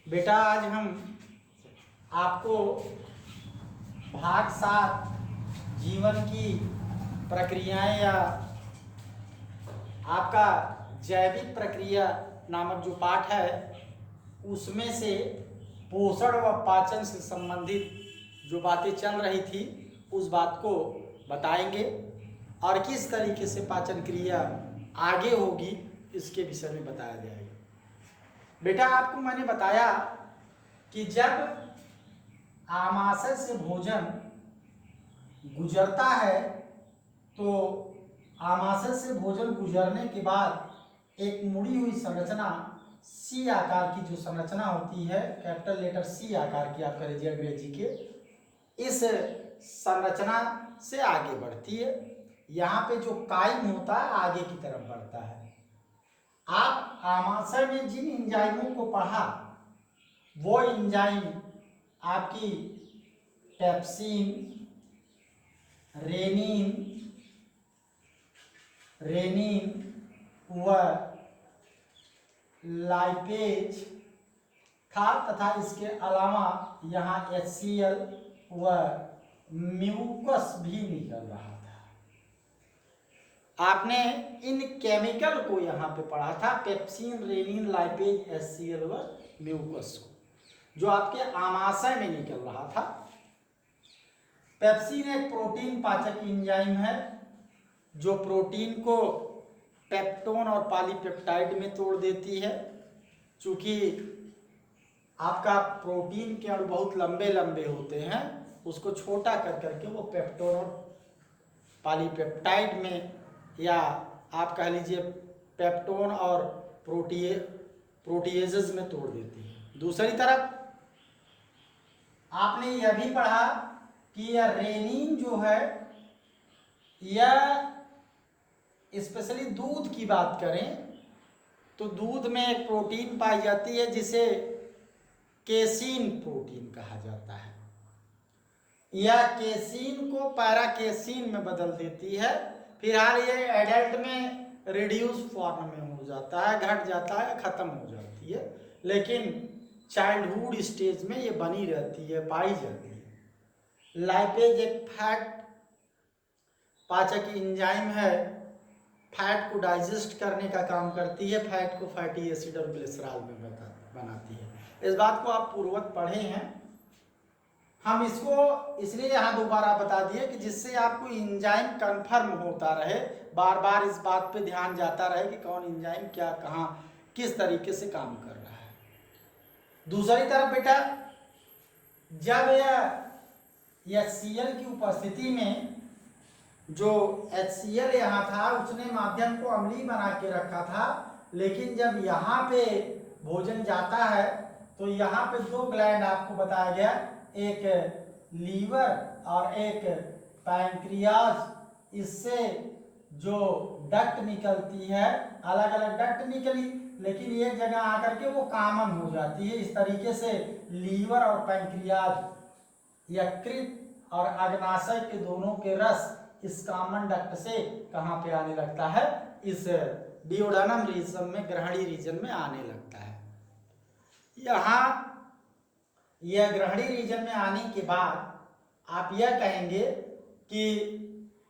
बेटा आज हम आपको भाग 7 जीवन की प्रक्रियाएं या आपका जैविक प्रक्रिया नामक जो पाठ है उसमें से पोषण व पाचन से संबंधित जो बातें चल रही थी उस बात को बताएंगे और किस तरीके से पाचन क्रिया आगे होगी इसके विषय में बताया जाएगा। बेटा आपको मैंने बताया कि जब आमाशय से भोजन गुजरता है तो आमाशय से भोजन गुजरने के बाद एक मुड़ी हुई संरचना सी आकार की जो संरचना होती है, कैपिटल लेटर सी आकार की आप कह अंग्रेजी के, इस संरचना से आगे बढ़ती है। यहाँ पे जो काइम होता है आगे की तरफ बढ़ता है। आप आमाशय में जिन एंजाइमों को पढ़ा वो एंजाइम आपकी पेप्सिन, रेनिन व लाइपेज था तथा इसके अलावा यहाँ HCl व म्यूकस भी निकल रहा था। आपने इन केमिकल को यहाँ पे पढ़ा था, पेप्सिन, रेनिन, लाइपेज, HCl व म्यूकस को, जो आपके आमाशय में निकल रहा था। पेप्सिन एक प्रोटीन पाचक एंजाइम है जो प्रोटीन को पेप्टोन और पॉलीपेप्टाइड में तोड़ देती है। चूंकि आपका प्रोटीन के अणु बहुत लंबे लंबे होते हैं, उसको छोटा कर करके वो पेप्टोन और पॉलीपेप्टाइड में, या आप कह लीजिए पेप्टोन और प्रोटीएजेज में तोड़ देती है। दूसरी तरफ आपने यह भी पढ़ा कि यह रेनिन जो है, यह स्पेशली दूध की बात करें तो दूध में एक प्रोटीन पाई जाती है जिसे केसीन प्रोटीन कहा जाता है। यह केसीन को पैराकेसीन में बदल देती है। फिलहाल ये एडल्ट में रिड्यूस फॉर्म में हो जाता है, घट जाता है, खत्म हो जाती है, लेकिन चाइल्डहुड स्टेज में ये बनी रहती है, पाई जाती है। लाइपेज एक फैट पाचक एंजाइम है, फैट को डाइजेस्ट करने का काम करती है, फैट को फैटी एसिड और ग्लिसरॉल में बनाती है। इस बात को आप पूर्ववत पढ़े हैं। हम इसको इसलिए यहाँ दोबारा बता दिए कि जिससे आपको एंजाइम कंफर्म होता रहे, बार बार इस बात पे ध्यान जाता रहे कि कौन एंजाइम क्या, कहाँ, किस तरीके से काम कर रहा है। दूसरी तरफ बेटा जब यह HCl की उपस्थिति में जो HCl यहाँ था उसने माध्यम को अम्लीय बना के रखा था, लेकिन जब यहाँ पे भोजन जाता है तो यहाँ पे दो ग्लैंड आपको बताया गया, एक लीवर और एक पैंक्रियाज। इससे जो डक्ट निकलती है, अलग अलग डक्ट निकली लेकिन एक जगह आकर के वो कॉमन हो जाती है। इस तरीके से लीवर और पैंक्रियाज यकृत और अग्नाशय के दोनों के रस इस कॉमन डक्ट से कहाँ पे आने लगता है, इस डिओडेनम रीजन में, ग्रहणी रीजन में आने लगता है। यहाँ यह ग्रहणी रीजन में आने के बाद आप यह कहेंगे कि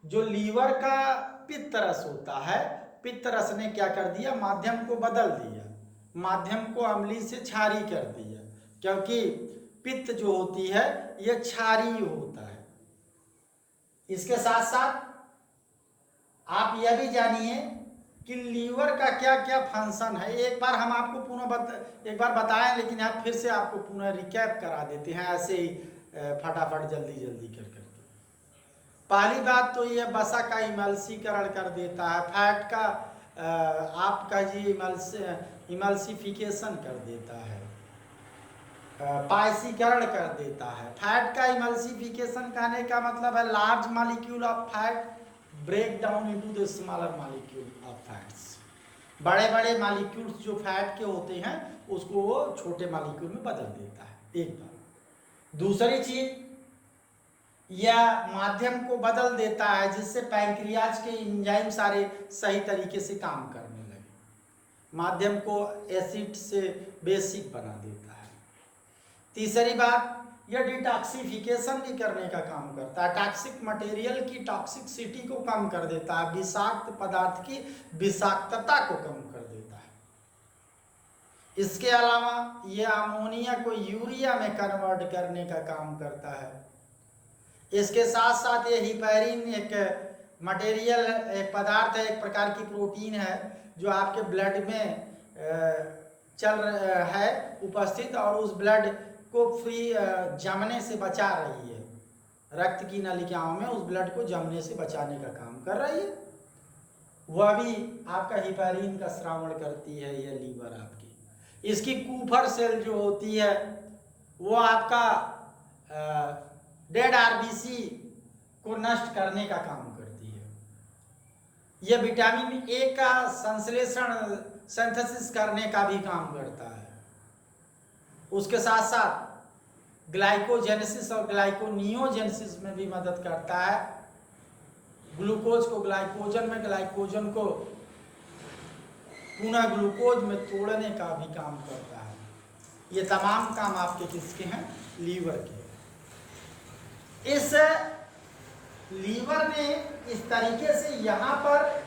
जो लीवर का पित्त रस होता है, पित्त रस ने क्या कर दिया, माध्यम को बदल दिया, माध्यम को अम्लीय से क्षारीय कर दिया, क्योंकि पित्त जो होती है यह क्षारीय होता है। इसके साथ साथ आप यह भी जानिए कि लीवर का क्या क्या फंक्शन है। एक बार हम आपको एक बार बताएं, लेकिन आप फिर से आपको पुनः रिकैप करा देते हैं, ऐसे ही फटाफट जल्दी जल्दी कर करके। पहली बात तो ये वसा का इमल्सीकरण कर देता है, फैट का आप कहिए इमल्सिफिकेशन कर देता है, पायसीकरण कर देता है। फैट का इमल्सिफिकेशन कहने का मतलब है large molecule of fat break down into the smaller molecule of fats. बड़े बड़े मॉलिक्यूल्स जो फैट के होते हैं उसको वो छोटे मॉलिक्यूल में बदल देता है, एक बात। दूसरी चीज, यह माध्यम को बदल देता है जिससे पैंक्रियाज के एंजाइम सारे सही तरीके से काम करने लगे। माध्यम को एसिड से बेसिक बना देता है। तीसरी बात, यह डिटॉक्सिफिकेशन भी करने का काम करता है, टॉक्सिक मटेरियल की टॉक्सिसिटी को कम कर देता है, विषाक्त पदार्थ की विषाक्तता को कम कर देता है। इसके अलावा यह अमोनिया को यूरिया में कन्वर्ट करने का काम करता है। इसके साथ साथ ये हिपैरिन एक मटेरियल, एक पदार्थ है, एक प्रकार की प्रोटीन है जो आपके ब्लड में चल है उपस्थित और उस ब्लड को फ्री जमने से बचा रही है, रक्त की नलिकाओं में उस ब्लड को जमने से बचाने का काम कर रही है। वह भी आपका हिपैरिन का श्रावण करती है यह लीवर आपकी। इसकी कूफर सेल जो होती है वो आपका डेड आरबीसी को नष्ट करने का काम करती है। यह विटामिन ए का संश्लेषण सिंथेसिस करने का भी काम करता है। उसके साथ साथ ग्लाइकोजेनेसिस और ग्लाइकोनियोजेनेसिस में भी मदद करता है। ग्लूकोज को ग्लाइकोजन में, ग्लाइकोजन को पुनः ग्लूकोज में तोड़ने का भी काम करता है। ये तमाम काम आपके किसके हैं? लीवर के। इस लीवर ने इस तरीके से यहाँ पर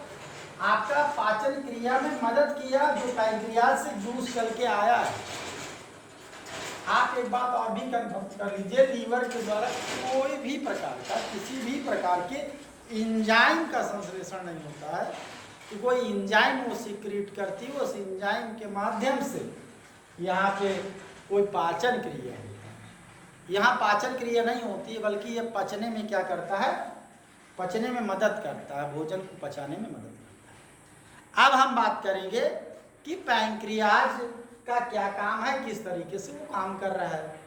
आपका पाचन क्रिया में मदद किया जो पैंक्रियाज से जूस चल के आया है। आप एक बात और भी कंफर्म कर लीजिए, लीवर के द्वारा कोई भी प्रकार का, किसी भी प्रकार के एंजाइम का संश्लेषण नहीं होता है कि कोई एंजाइम वो सीक्रेट करती है, उस एंजाइम के माध्यम से यहाँ पे कोई पाचन क्रिया होता है। यहाँ पाचन क्रिया नहीं होती है बल्कि ये पचने में क्या करता है? पचने में मदद करता है, भोजन को पचाने में मदद करता है। अब हम बात करेंगे कि पैंक्रियाज का क्या काम है, किस तरीके से वो काम कर रहा है।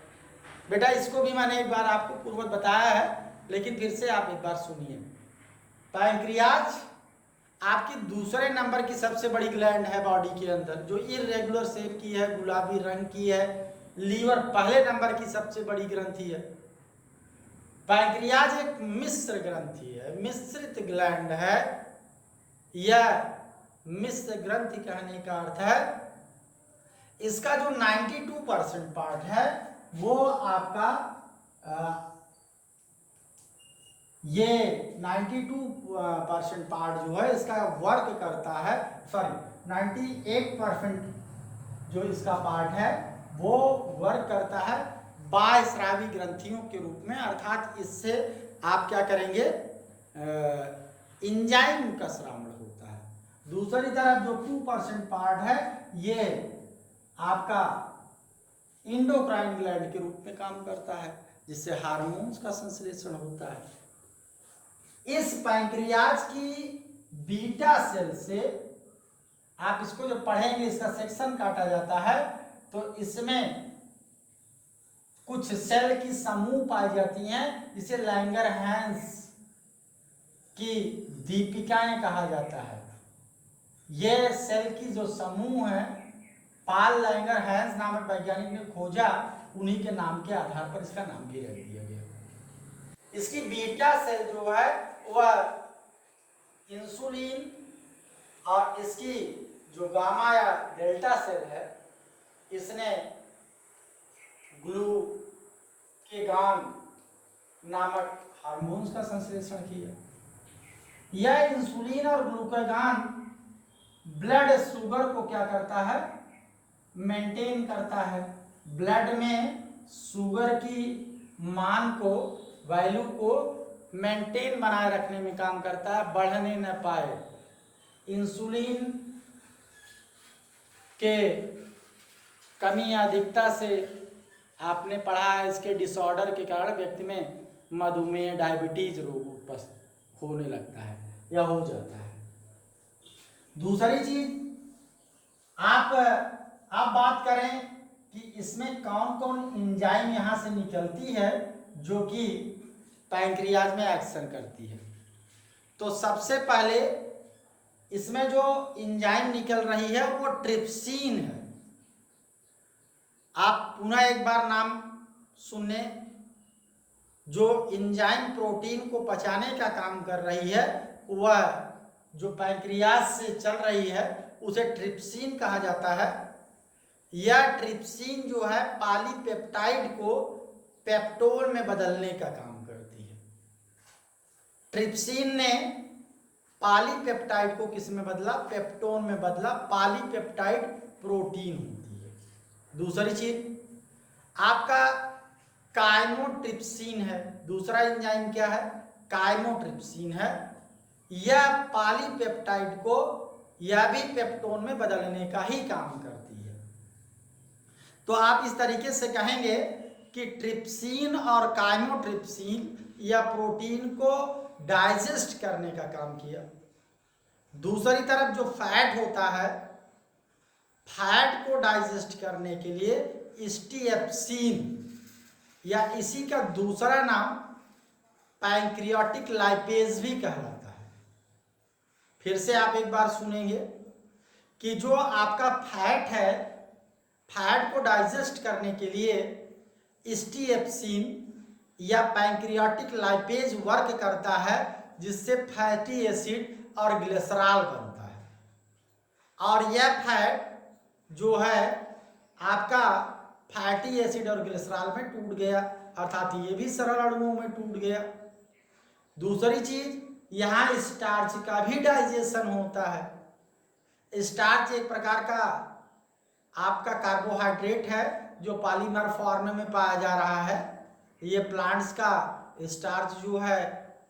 बेटा इसको भी मैंने एक बार आपको पूर्ववत बताया है, लेकिन फिर से आप एक बार सुनिए। पैंक्रियाज आपकी दूसरे नंबर की सबसे बड़ी ग्लैंड है बॉडी के अंदर, जो इर्रेगुलर शेप की है, गुलाबी रंग की है। लीवर पहले नंबर की सबसे बड़ी ग्रंथि है। पैंक्रियाज एक मिश्र ग्रंथि है, मिश्रित ग्लैंड है। यह मिश्र ग्रंथि कहने का अर्थ है इसका जो 92% पार्ट है वो आपका ये 92% पार्ट जो है इसका वर्क करता है, 98% जो इसका पार्ट है वो वर्क करता है बाह्यस्रावी ग्रंथियों के रूप में। अर्थात इससे आप क्या करेंगे? एंजाइम का श्रावण होता है। दूसरी तरफ जो 2% पार्ट है ये आपका इंडोक्राइन ग्लैंड के रूप में काम करता है, जिससे हार्मोन्स का संश्लेषण होता है। इस पैंक्रियाज की बीटा सेल से, आप इसको जो पढ़ेंगे इसका सेक्शन काटा जाता है, तो इसमें कुछ सेल की समूह पाई जाती हैं जिसे लैंगरहैंस की दीपिकाएं कहा जाता है। यह सेल की जो समूह है पाल लैंगरहैंस नामक वैज्ञानिक ने खोजा, उन्हीं के नाम के आधार पर इसका नाम भी रख दिया गया। इसकी बीटा सेल जो है वह इंसुलिन और इसकी जो गामा या डेल्टा सेल है इसने ग्लूकेगान नामक हार्मोन्स का संश्लेषण किया। यह इंसुलिन और ग्लूकेगान ब्लड शुगर को क्या करता है? मेंटेन करता है। ब्लड में शुगर की मान को, वैल्यू को मेंटेन बनाए रखने में काम करता है, बढ़ने न पाए। इंसुलिन के कमी या अधिकता से आपने पढ़ा है इसके डिसऑर्डर के कारण व्यक्ति में मधुमेह, डायबिटीज रोग उपस्थित होने लगता है या हो जाता है। दूसरी चीज आप बात करें कि इसमें कौन कौन एंजाइम यहाँ से निकलती है जो कि पैंक्रियाज में एक्शन करती है। तो सबसे पहले इसमें जो एंजाइम निकल रही है वो ट्रिप्सिन है। आप पुनः एक बार नाम सुनने, जो एंजाइम प्रोटीन को पचाने का काम कर रही है वह जो पैंक्रियाज से चल रही है उसे ट्रिप्सिन कहा जाता है। यह ट्रिप्सिन जो है पॉलीपेप्टाइड को पेप्टोन में बदलने का काम करती है। ट्रिप्सिन ने पॉलीपेप्टाइड को किस में बदला? पेप्टोन में बदला। पॉलीपेप्टाइड प्रोटीन होती है। दूसरी चीज आपका काइमोट्रिप्सिन है। दूसरा एंजाइम क्या है? काइमोट्रिप्सिन है। यह पॉलीपेप्टाइड को यह भी पेप्टोन में बदलने का ही काम करती है। तो आप इस तरीके से कहेंगे कि ट्रिप्सिन और काइमोट्रिप्सिन या प्रोटीन को डाइजेस्ट करने का काम किया। दूसरी तरफ जो फैट होता है, फैट को डाइजेस्ट करने के लिए स्टीएप्सिन या इसी का दूसरा नाम पैंक्रियाटिक लाइपेज भी कहलाता है। फिर से आप एक बार सुनेंगे कि जो आपका फैट है, फैट को डाइजेस्ट करने के लिए स्टीएप्सिन या पैंक्रियाटिक लाइपेज वर्क करता है, जिससे फैटी एसिड और ग्लिसरॉल बनता है। और यह फैट जो है आपका फैटी एसिड और ग्लिसरॉल में टूट गया, अर्थात ये भी सरल अणुओं में टूट गया। दूसरी चीज, यहाँ स्टार्च का भी डाइजेशन होता है। स्टार्च एक प्रकार का आपका कार्बोहाइड्रेट है जो पॉलीमर फॉर्म में पाया जा रहा है। ये प्लांट्स का स्टार्च जो है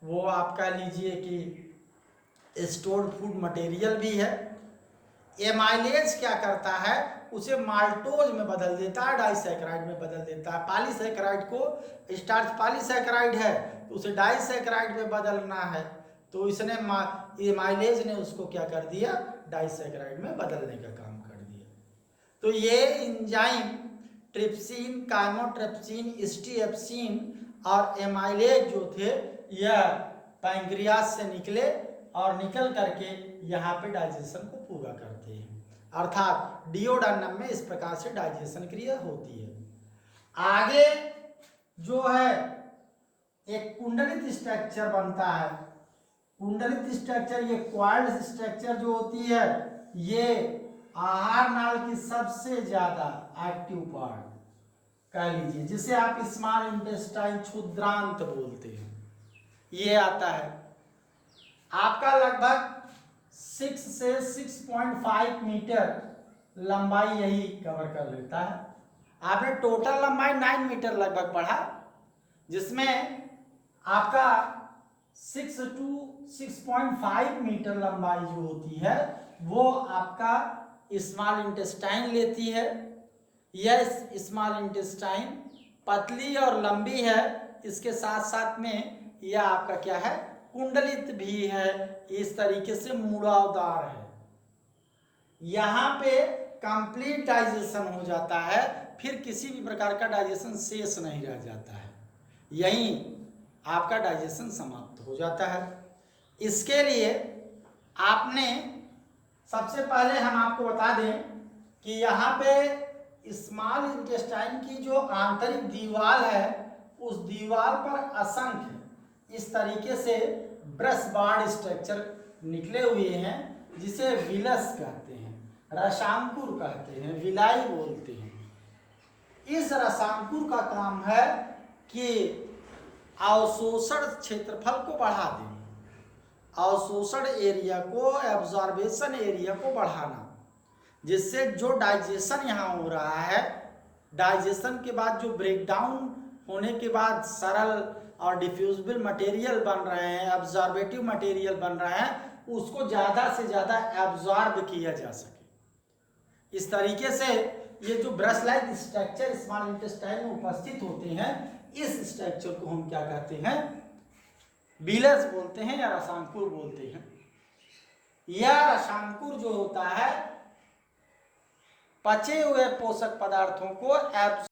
वो आप कह लीजिए कि स्टोर्ड फूड मटेरियल भी है। एमाइलेज क्या करता है? उसे माल्टोज में बदल देता है, डाइसैकेराइड में बदल देता है। पॉलीसैकेराइड को, स्टार्च पॉलीसैकेराइड है तो उसे डाइसैकेराइड में बदलना है, तो इसने एमाइलेज ने उसको क्या कर दिया? डाइसैकेराइड में बदलने का काम कर दिया। तो ये एंजाइम ट्रिप्सिन, काइमोट्रिप्सिन, स्टीएप्सिन और एमाइलेज जो थे यह पैंक्रियास से निकले और निकल करके यहाँ पे डाइजेशन को पूरा करते हैं। अर्थात डिओडेनम में इस प्रकार से डाइजेशन क्रिया होती है। आगे जो है एक कुंडलित स्ट्रक्चर बनता है। कुंडलित स्ट्रक्चर, ये क्वाइल्ड स्ट्रक्चर जो होती है, ये आहार नाल की सबसे ज्यादा एक्टिव पार्ट कह लीजिए, जिसे आप स्मॉल इंटेस्टाइन क्षुद्रांत बोलते हैं, ये आता है। आपका लगभग 6 से 6.5 मीटर लंबाई यही कवर कर लेता है। आपने टोटल लंबाई 9 मीटर लगभग पढ़ा, जिसमें आपका 6 to 6.5 मीटर लंबाई जो होती है वो आपका स्मॉल इंटेस्टाइन लेती है। यह स्मॉल इंटेस्टाइन पतली और लंबी है, इसके साथ साथ में यह आपका क्या है? कुंडलित भी है, इस तरीके से मुड़ावदार है। यहाँ पे कंप्लीट डाइजेशन हो जाता है, फिर किसी भी प्रकार का डाइजेशन शेष नहीं रह जाता है, यहीं आपका डाइजेशन समाप्त हो जाता है। इसके लिए आपने सबसे पहले हम आपको बता दें कि यहाँ पे स्मॉल इंटेस्टाइन की जो आंतरिक दीवार है, उस दीवार पर असंख्य इस तरीके से ब्रश बार्ड स्ट्रक्चर निकले हुए हैं, जिसे विलस कहते हैं, रसांकुर कहते हैं, विलाई बोलते हैं। इस रसांकुर का काम है कि अवशोषण क्षेत्रफल को बढ़ा दें, अवशोषण एरिया को, एब्जॉर्बेशन एरिया को बढ़ाना, जिससे जो डाइजेशन यहाँ हो रहा है, डाइजेशन के बाद जो ब्रेकडाउन होने के बाद सरल और डिफ्यूजिबल मटेरियल बन रहे हैं, एब्जॉर्बेटिव मटेरियल बन रहे हैं, उसको ज़्यादा से ज़्यादा एब्जॉर्ब किया जा सके। इस तरीके से ये जो brush like structure small intestine में उपस्थित होते हैं, इस स्ट्रक्चर को हम क्या कहते हैं? विलस बोलते हैं या रसांकुर बोलते हैं। यह रसांकुर जो होता है पचे हुए पोषक पदार्थों को